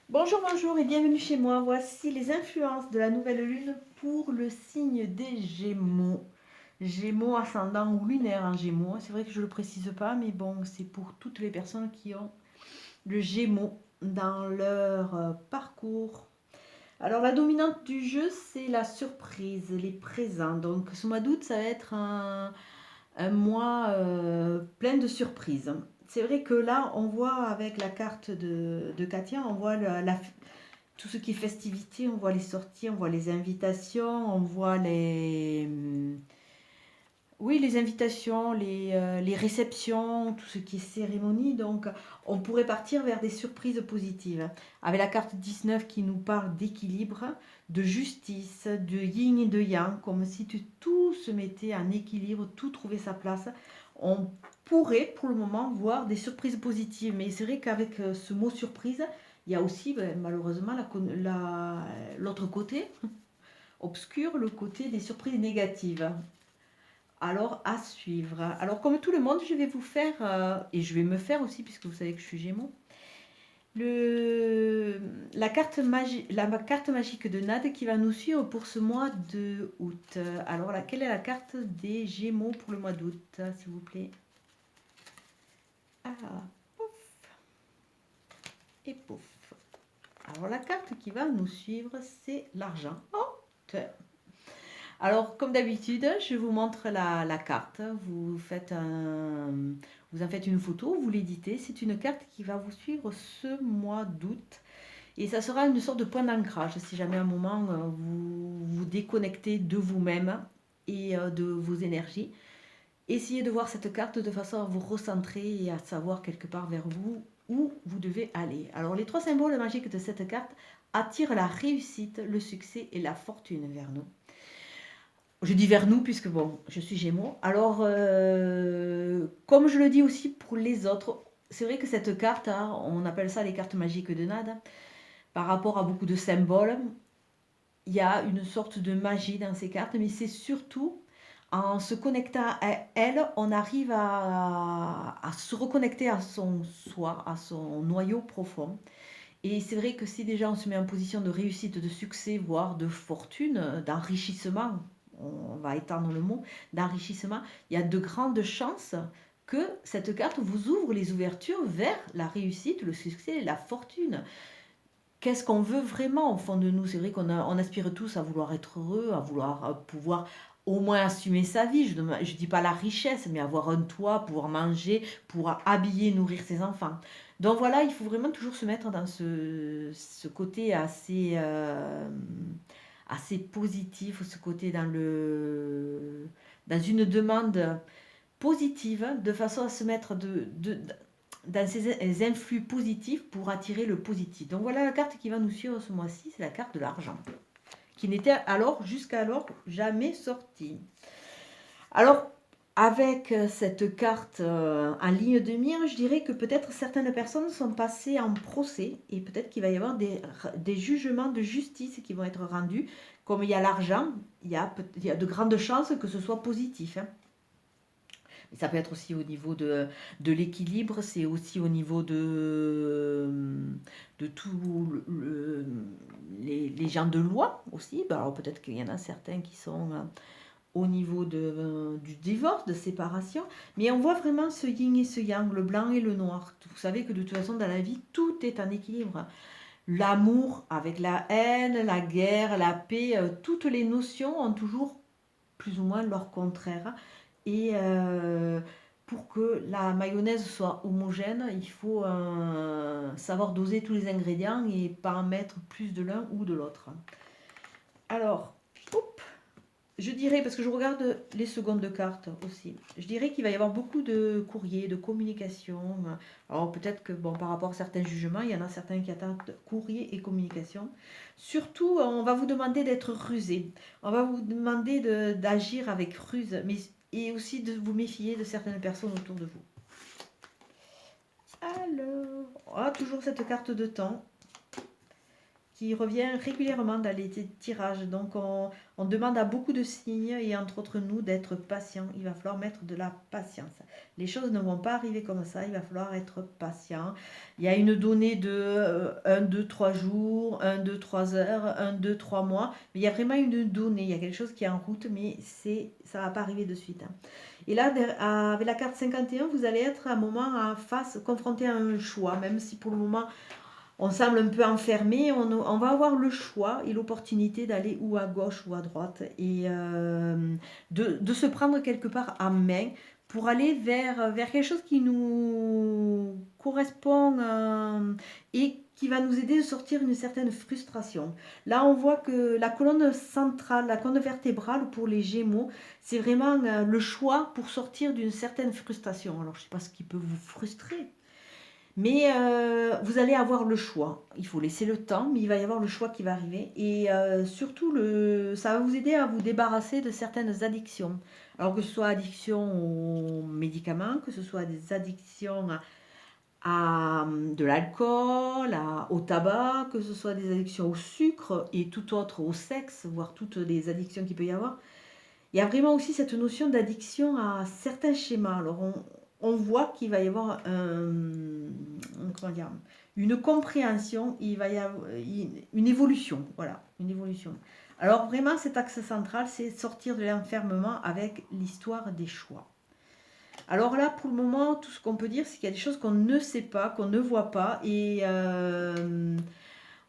Bonjour, bonjour et bienvenue chez moi. Voici les influences de la nouvelle lune pour le signe des Gémeaux. Gémeaux ascendant ou lunaire en Gémeaux. C'est vrai que je ne le précise pas, mais bon, c'est pour toutes les personnes qui ont le Gémeaux dans leur parcours. Alors la dominante du jeu, c'est la surprise, les présents. Donc ce mois d'août, ça va être un mois plein de surprises. C'est vrai que là, on voit avec la carte de Katia, on voit tout ce qui est festivité, on voit les sorties, on voit les invitations, on voit oui, les invitations, les réceptions, tout ce qui est cérémonie. Donc, on pourrait partir vers des surprises positives. Avec la carte 19 qui nous parle d'équilibre, de justice, de yin et de yang, comme si tout se mettait en équilibre, tout trouvait sa place. On pourrait, pour le moment, voir des surprises positives. Mais c'est vrai qu'avec ce mot surprise, il y a aussi, malheureusement, l'autre côté obscur, le côté des surprises négatives. Alors, à suivre. Alors, comme tout le monde, je vais vous faire, et je vais me faire aussi, puisque vous savez que je suis Gémeaux, le, la carte magique de Nade qui va nous suivre pour ce mois de août. Alors, quelle est la carte des Gémeaux pour le mois d'août, s'il vous plaît? Ah, pouf et pouf. Alors, la carte qui va nous suivre, c'est l'argent. Oh, alors, comme d'habitude, je vous montre la carte. Vous en faites une photo, vous l'éditez. C'est une carte qui va vous suivre ce mois d'août. Et ça sera une sorte de point d'ancrage si jamais à un moment vous vous déconnectez de vous-même et de vos énergies. Essayez de voir cette carte de façon à vous recentrer et à savoir quelque part vers vous où vous devez aller. Alors, les trois symboles magiques de cette carte attirent la réussite, le succès et la fortune vers nous. Je dis vers nous puisque bon, je suis Gémeaux. Alors, comme je le dis aussi pour les autres, c'est vrai que cette carte, hein, on appelle ça les cartes magiques de Nada, par rapport à beaucoup de symboles, il y a une sorte de magie dans ces cartes, mais c'est surtout en se connectant à elle, on arrive à se reconnecter à son soi, à son noyau profond. Et c'est vrai que si déjà on se met en position de réussite, de succès, voire de fortune, d'enrichissement, on va étendre le mot, d'enrichissement, il y a de grandes chances que cette carte vous ouvre les ouvertures vers la réussite, le succès, la fortune. Qu'est-ce qu'on veut vraiment au fond de nous? C'est vrai qu'on aspire tous à vouloir être heureux, à vouloir pouvoir au moins assumer sa vie. Je ne dis pas la richesse, mais avoir un toit, pouvoir manger, pouvoir habiller, nourrir ses enfants. Donc voilà, il faut vraiment toujours se mettre dans ce côté assez positif, ce côté dans une demande positive, de façon à se mettre dans ces influx positifs pour attirer le positif. Donc voilà la carte qui va nous suivre ce mois-ci, c'est la carte de l'argent, qui n'était alors, jusqu'à alors, jamais sortie. Alors, avec cette carte en ligne de mire, je dirais que peut-être certaines personnes sont passées en procès et peut-être qu'il va y avoir des jugements de justice qui vont être rendus. Comme il y a l'argent, il y a de grandes chances que ce soit positif, hein. Ça peut être aussi au niveau de l'équilibre, c'est aussi au niveau de tous les gens de loi aussi. Alors peut-être qu'il y en a certains qui sont au niveau du divorce, de séparation, mais on voit vraiment ce yin et ce yang, le blanc et le noir. Vous savez que de toute façon dans la vie, tout est en équilibre. L'amour avec la haine, la guerre, la paix, toutes les notions ont toujours plus ou moins leur contraire. Et pour que la mayonnaise soit homogène, il faut savoir doser tous les ingrédients et pas en mettre plus de l'un ou de l'autre. Alors, hop, je dirais, parce que je regarde les secondes de cartes aussi, je dirais qu'il va y avoir beaucoup de courriers, de communication. Alors peut-être que bon, par rapport à certains jugements, il y en a certains qui attendent courrier et communication. Surtout, on va vous demander d'être rusé. On va vous demander d'agir avec ruse, mais et aussi de vous méfier de certaines personnes autour de vous. Alors, toujours cette carte de temps. qui revient régulièrement dans les tirages. Donc on demande à beaucoup de signes et entre autres nous d'être patients. Il va falloir mettre de la patience. Les choses ne vont pas arriver comme ça, il va falloir être patient. Il y a une donnée de 1, 2, 3 jours, 1, 2, 3 heures, 1, 2, 3 mois. Mais il y a vraiment une donnée, il y a quelque chose qui est en route, mais ça ne va pas arriver de suite. Et là, avec la carte 51, vous allez être à un moment confronté à un choix, même si pour le moment on semble un peu enfermé, on va avoir le choix et l'opportunité d'aller ou à gauche ou à droite et de se prendre quelque part en main pour aller vers quelque chose qui nous correspond et qui va nous aider à sortir une certaine frustration. Là, on voit que la colonne centrale, la colonne vertébrale pour les Gémeaux, c'est vraiment le choix pour sortir d'une certaine frustration. Alors, je ne sais pas ce qui peut vous frustrer. Mais vous allez avoir le choix. Il faut laisser le temps, mais il va y avoir le choix qui va arriver. Et surtout, ça va vous aider à vous débarrasser de certaines addictions. Alors que ce soit addiction aux médicaments, que ce soit des addictions à de l'alcool, au tabac, que ce soit des addictions au sucre et tout autre, au sexe, voire toutes les addictions qu'il peut y avoir. Il y a vraiment aussi cette notion d'addiction à certains schémas. Alors on voit qu'il va y avoir une compréhension, il va y avoir une évolution. Voilà, une évolution. Alors vraiment, cet axe central, c'est sortir de l'enfermement avec l'histoire des choix. Alors là, pour le moment, tout ce qu'on peut dire, c'est qu'il y a des choses qu'on ne sait pas, qu'on ne voit pas et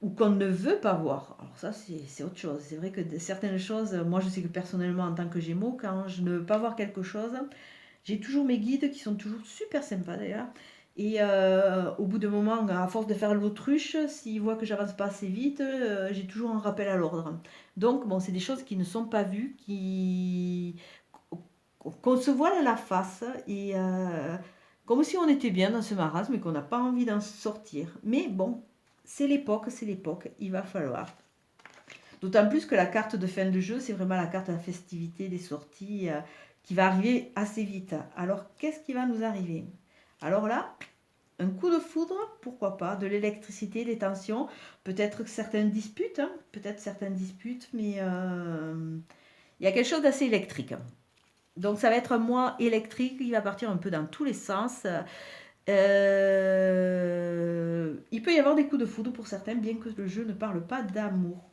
ou qu'on ne veut pas voir. Alors ça, c'est autre chose. C'est vrai que certaines choses, moi je sais que personnellement, en tant que Gémeaux, quand je ne veux pas voir quelque chose, j'ai toujours mes guides qui sont toujours super sympas d'ailleurs. Et au bout d'un moment, à force de faire l'autruche, s'ils voient que j'avance pas assez vite, j'ai toujours un rappel à l'ordre. Donc, bon, c'est des choses qui ne sont pas vues, qu'on se voile à la face, et comme si on était bien dans ce marasme et qu'on n'a pas envie d'en sortir. Mais bon, c'est l'époque, il va falloir. D'autant plus que la carte de fin de jeu, c'est vraiment la carte de la festivité, des sorties, qui va arriver assez vite. Alors, qu'est-ce qui va nous arriver? Alors là, un coup de foudre, pourquoi pas, de l'électricité, des tensions, peut-être certaines disputes, mais il y a quelque chose d'assez électrique. Donc ça va être un mois électrique, il va partir un peu dans tous les sens. Il peut y avoir des coups de foudre pour certains, bien que le jeu ne parle pas d'amour.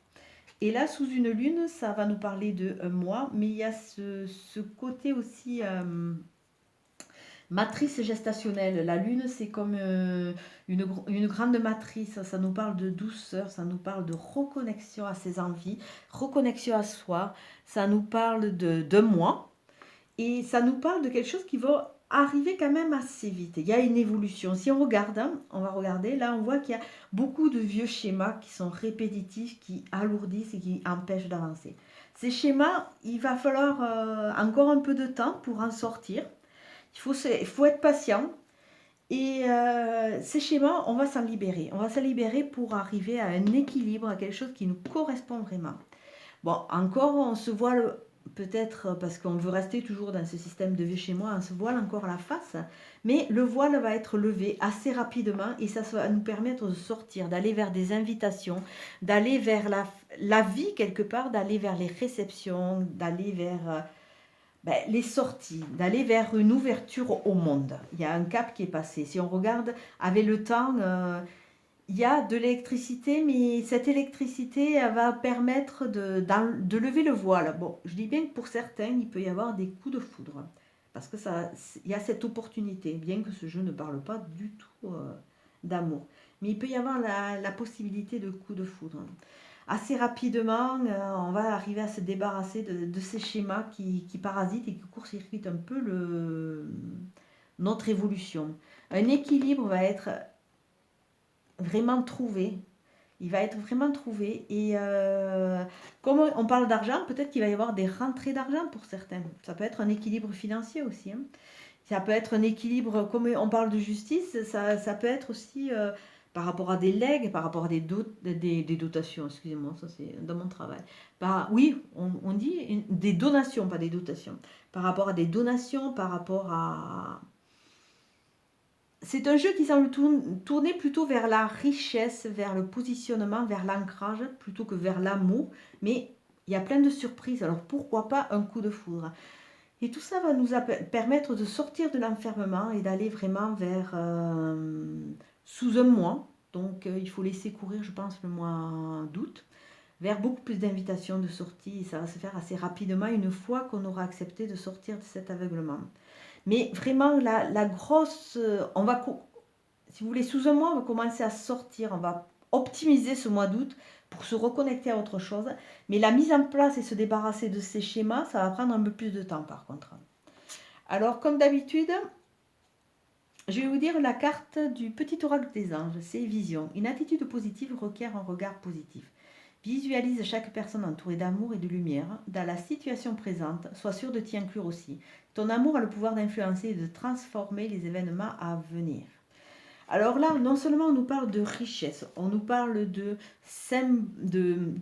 Et là, sous une lune, ça va nous parler de un mois, mais il y a ce côté aussi matrice gestationnelle. La lune, c'est comme une grande matrice, ça nous parle de douceur, ça nous parle de reconnexion à ses envies, reconnexion à soi, ça nous parle de moi, et ça nous parle de quelque chose qui va arriver quand même assez vite. Il y a une évolution. Si on regarde, on va regarder, là on voit qu'il y a beaucoup de vieux schémas qui sont répétitifs, qui alourdissent et qui empêchent d'avancer. Ces schémas, il va falloir encore un peu de temps pour en sortir. Il faut être patient. Et ces schémas, on va s'en libérer. On va s'en libérer pour arriver à un équilibre, à quelque chose qui nous correspond vraiment. Bon, encore, on se voile peut-être parce qu'on veut rester toujours dans ce système de vie chez moi, on se voile encore la face, mais le voile va être levé assez rapidement et ça va nous permettre de sortir, d'aller vers des invitations, d'aller vers la vie quelque part, d'aller vers les réceptions, d'aller vers les sorties, d'aller vers une ouverture au monde. Il y a un cap qui est passé. Si on regarde avec le temps, il y a de l'électricité, mais cette électricité va permettre de lever le voile. Bon, je dis bien que pour certains, il peut y avoir des coups de foudre. Parce que il y a cette opportunité, bien que ce jeu ne parle pas du tout d'amour. Mais il peut y avoir la possibilité de coups de foudre. Assez rapidement, on va arriver à se débarrasser de ces schémas qui parasitent et qui court-circuitent un peu notre évolution. Un équilibre va être vraiment trouvé. Il va être vraiment trouvé. Et comme on parle d'argent, peut-être qu'il va y avoir des rentrées d'argent pour certains. Ça peut être un équilibre financier aussi. Ça peut être un équilibre, comme on parle de justice, ça peut être aussi par rapport à des legs, par rapport à des dotations, excusez-moi, ça c'est dans mon travail. Oui, on dit des donations, pas des dotations. Par rapport à des donations, par rapport à c'est un jeu qui semble tourner plutôt vers la richesse, vers le positionnement, vers l'ancrage, plutôt que vers l'amour. Mais il y a plein de surprises, alors pourquoi pas un coup de foudre? Et tout ça va nous permettre de sortir de l'enfermement et d'aller vraiment vers sous un mois. Donc il faut laisser courir, je pense, le mois d'août, vers beaucoup plus d'invitations de sortie. Et ça va se faire assez rapidement une fois qu'on aura accepté de sortir de cet aveuglement. Mais vraiment, la grosse... si vous voulez, sous un mois, on va commencer à sortir. On va optimiser ce mois d'août pour se reconnecter à autre chose. Mais la mise en place et se débarrasser de ces schémas, ça va prendre un peu plus de temps par contre. Alors, comme d'habitude, je vais vous dire la carte du petit oracle des anges, c'est Vision. Une attitude positive requiert un regard positif. Visualise chaque personne entourée d'amour et de lumière. Dans la situation présente, sois sûr de t'y inclure aussi. Ton amour a le pouvoir d'influencer et de transformer les événements à venir. Alors là, non seulement on nous parle de richesse, on nous parle de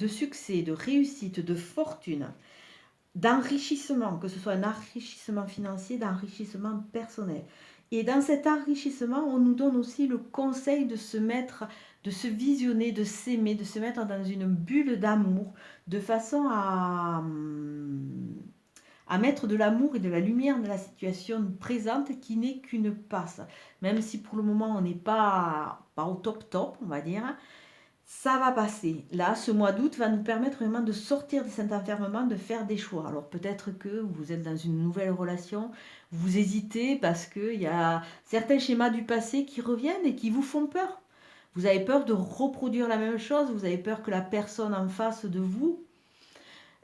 succès, de réussite, de fortune, d'enrichissement, que ce soit un enrichissement financier, d'enrichissement personnel. Et dans cet enrichissement, on nous donne aussi le conseil de se mettre, de se visionner, de s'aimer, de se mettre dans une bulle d'amour, de façon à mettre de l'amour et de la lumière dans la situation présente qui n'est qu'une passe. Même si pour le moment on n'est pas au top, on va dire, ça va passer. Là, ce mois d'août va nous permettre vraiment de sortir de cet enfermement, de faire des choix. Alors peut-être que vous êtes dans une nouvelle relation, vous hésitez parce qu'il y a certains schémas du passé qui reviennent et qui vous font peur. Vous avez peur de reproduire la même chose, vous avez peur que la personne en face de vous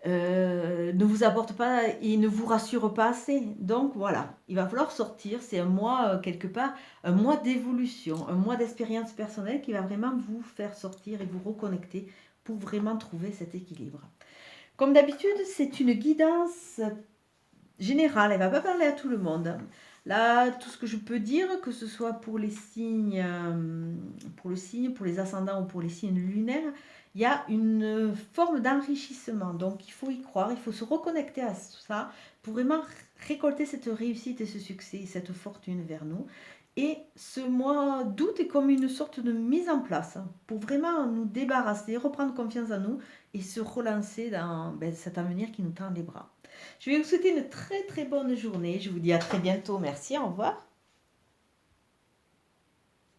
ne vous apporte pas et ne vous rassure pas assez. Donc voilà, il va falloir sortir. C'est un mois, quelque part, un mois d'évolution, un mois d'expérience personnelle qui va vraiment vous faire sortir et vous reconnecter pour vraiment trouver cet équilibre. Comme d'habitude, c'est une guidance générale, elle ne va pas parler à tout le monde. Là, tout ce que je peux dire, que ce soit pour les signes, pour le signe, pour les ascendants ou pour les signes lunaires, il y a une forme d'enrichissement. Donc, il faut y croire, il faut se reconnecter à ça pour vraiment récolter cette réussite et ce succès, cette fortune vers nous. Et ce mois d'août est comme une sorte de mise en place pour vraiment nous débarrasser, reprendre confiance en nous et se relancer dans cet avenir qui nous tend les bras. Je vais vous souhaiter une très très bonne journée. Je vous dis à très bientôt. Merci, au revoir.